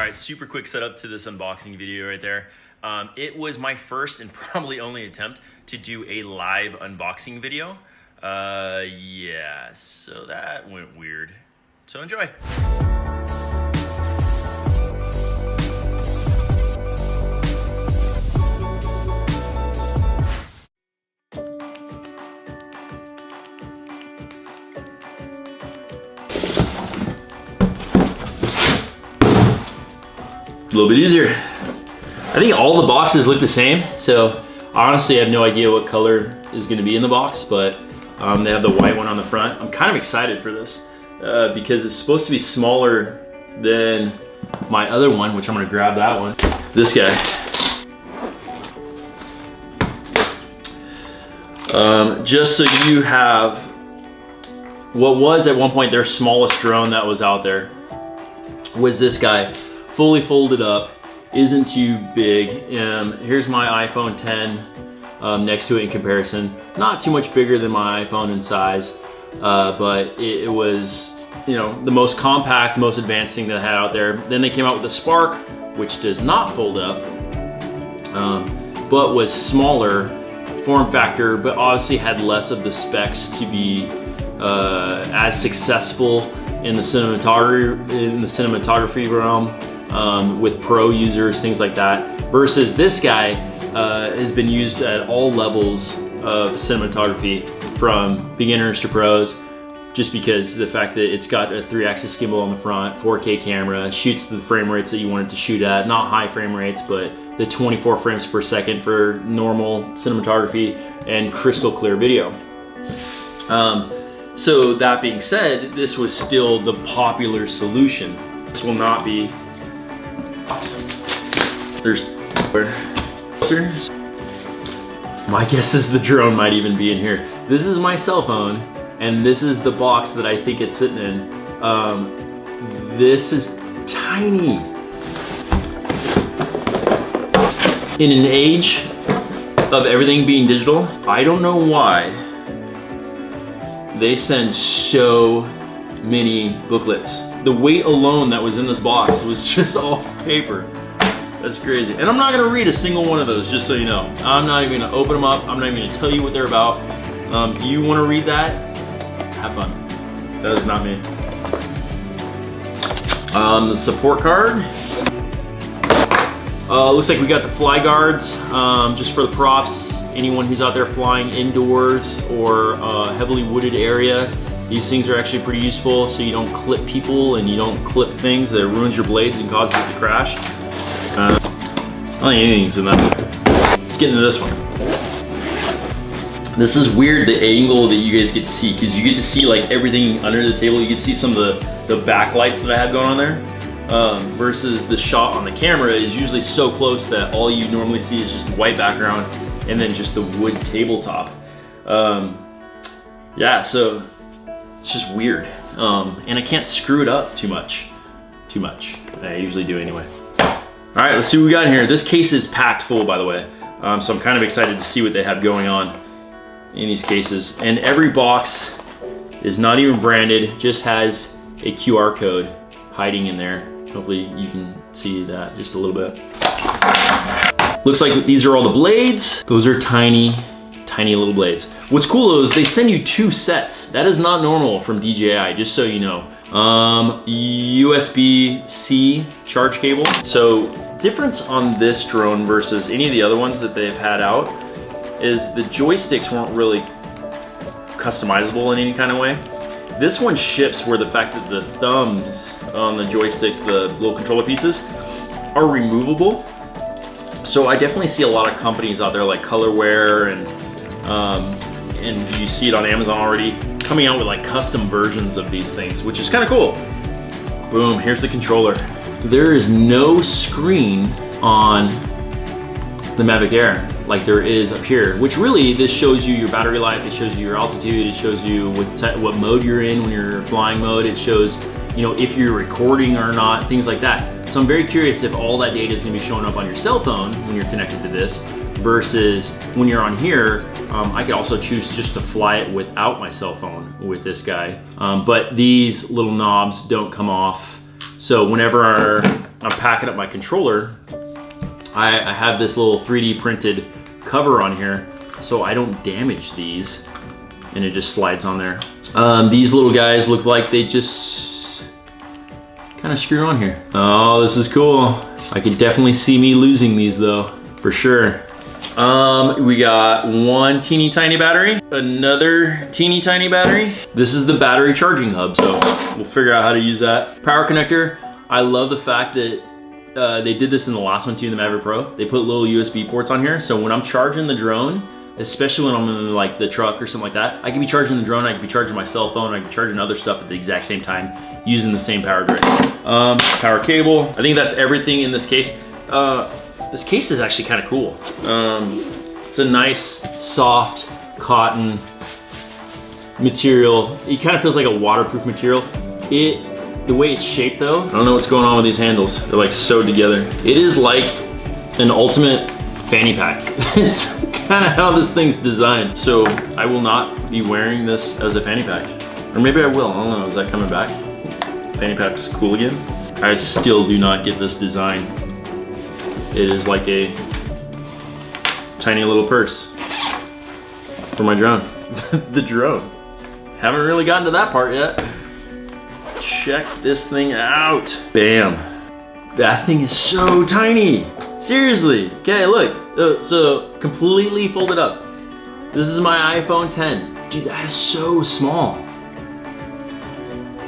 right, super quick setup to this unboxing video right there. It was my first and probably only attempt to do a live unboxing video. Yeah, so that went weird. So enjoy. A little bit easier. I think all the boxes look the same, so honestly I have no idea what color is going to be in the box, but they have the white one on the front. I'm kind of excited for this because it's supposed to be smaller than my other one, which I'm going to grab that one. This guy. Just so you have what was at one point their smallest drone that was out there was this guy. Fully folded up, isn't too big. Here's my iPhone 10 next to it in comparison. Not too much bigger than my iPhone in size, but it was, you know, the most compact, most advanced thing that I had out there. Then they came out with the Spark, which does not fold up, but was smaller form factor, but obviously had less of the specs to be as successful in the cinematography realm. With pro users, things like that, versus this guy has been used at all levels of cinematography, from beginners to pros, just because the fact that it's got a 3-axis gimbal on the front, 4K camera, shoots the frame rates that you want it to shoot at, not high frame rates, but the 24 frames per second for normal cinematography and crystal clear video. So that being said, this was still the popular solution. This will not be. There's my guess is the drone might even be in here. This is my cell phone, and this is the box that I think it's sitting in. This is tiny. In an age of everything being digital, I don't know why they send so many booklets. The weight alone that was in this box was just all paper. That's crazy. And I'm not gonna read a single one of those, just so you know. I'm not even gonna open them up. I'm not even gonna tell you what they're about. You wanna read that? Have fun. That is not me. The support card. Looks like we got the fly guards, just for the props. Anyone who's out there flying indoors or a heavily wooded area, these things are actually pretty useful, so you don't clip people and you don't clip things that ruins your blades and causes it to crash. I don't think anything's in that. Let's get into this one. This is weird, the angle that you guys get to see, because you get to see like everything under the table. You get to see some of the backlights that I have going on there, versus the shot on the camera is usually so close that all you normally see is just white background and then just the wood tabletop. Yeah, so it's just weird. And I can't screw it up too much. I usually do anyway. All right, let's see what we got in here. This case is packed full, by the way. So I'm kind of excited to see what they have going on in these cases. And every box is not even branded, just has a QR code hiding in there. Hopefully you can see that just a little bit. Looks like these are all the blades. Those are tiny little blades. What's cool though is they send you 2 sets. That is not normal from DJI, just so you know. USB-C charge cable. So difference on this drone versus any of the other ones that they've had out is the joysticks weren't really customizable in any kind of way. This one ships where the fact that the thumbs on the joysticks, the little controller pieces, are removable. So I definitely see a lot of companies out there like Colorware and you see it on Amazon already, coming out with like custom versions of these things, which is kind of cool. Boom, here's the controller. There is no screen on the Mavic Air like there is up here, which really, this shows you your battery life, it shows you your altitude, it shows you what mode you're in when you're flying mode, it shows, you know, if you're recording or not, things like that. So I'm very curious if all that data is gonna be showing up on your cell phone when you're connected to this, versus when you're on here. I could also choose just to fly it without my cell phone with this guy. But these little knobs don't come off. So whenever I'm packing up my controller, I have this little 3D printed cover on here so I don't damage these, and it just slides on there. These little guys look like they just kind of screw on here. Oh, this is cool. I could definitely see me losing these though, for sure. We got one teeny tiny battery, another teeny tiny battery. This is the battery charging hub, so we'll figure out how to use that. Power connector, I love the fact that they did this in the last one too, in the Maverick Pro. They put little USB ports on here, so when I'm charging the drone, especially when I'm in like the truck or something like that, I can be charging the drone, I can be charging my cell phone, I can be charging other stuff at the exact same time using the same power grid. Power cable, I think that's everything in this case. This case is actually kind of cool. It's a nice, soft cotton material. It kind of feels like a waterproof material. The way it's shaped though, I don't know what's going on with these handles. They're like sewed together. It is like an ultimate fanny pack. It's kind of how this thing's designed. So I will not be wearing this as a fanny pack. Or maybe I will, I don't know, is that coming back? Fanny pack's cool again? I still do not get this design. It is like a tiny little purse for my drone. The drone. Haven't really gotten to that part yet. Check this thing out. Bam. That thing is so tiny. Seriously. Okay, look. So completely folded up. This is my iPhone 10. Dude, that is so small.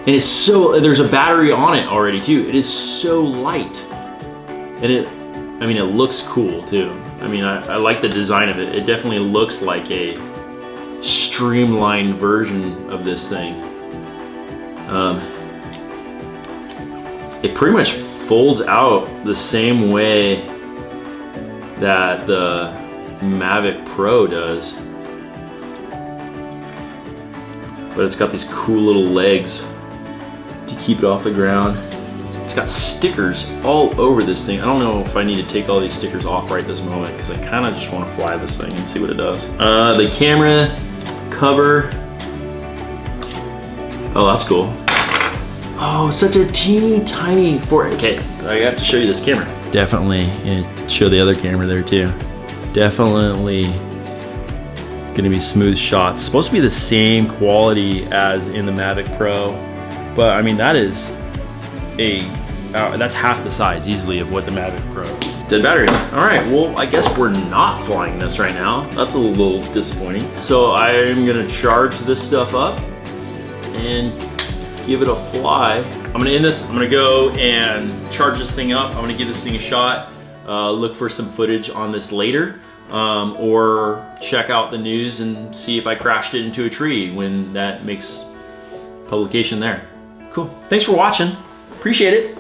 And it's so, there's a battery on it already too. It is so light. And it looks cool too. I mean, I like the design of it. It definitely looks like a streamlined version of this thing. It pretty much folds out the same way that the Mavic Pro does. But it's got these cool little legs to keep it off the ground. It's got stickers all over this thing. I don't know if I need to take all these stickers off right this moment because I kind of just want to fly this thing and see what it does. The camera cover. Oh, that's cool. Oh, such a teeny tiny okay, I have to show you this camera. Definitely, and show the other camera there too. Definitely gonna be smooth shots. Supposed to be the same quality as in the Mavic Pro, but I mean, that is that's half the size easily of what the Mavic Pro. Dead battery. All right, well, I guess we're not flying this right now. That's a little disappointing. So I'm gonna charge this stuff up and give it a fly. I'm gonna end this. I'm gonna go and charge this thing up. I'm gonna give this thing a shot. Look for some footage on this later, or check out the news and see if I crashed it into a tree when that makes publication there. Cool. Thanks for watching. Appreciate it.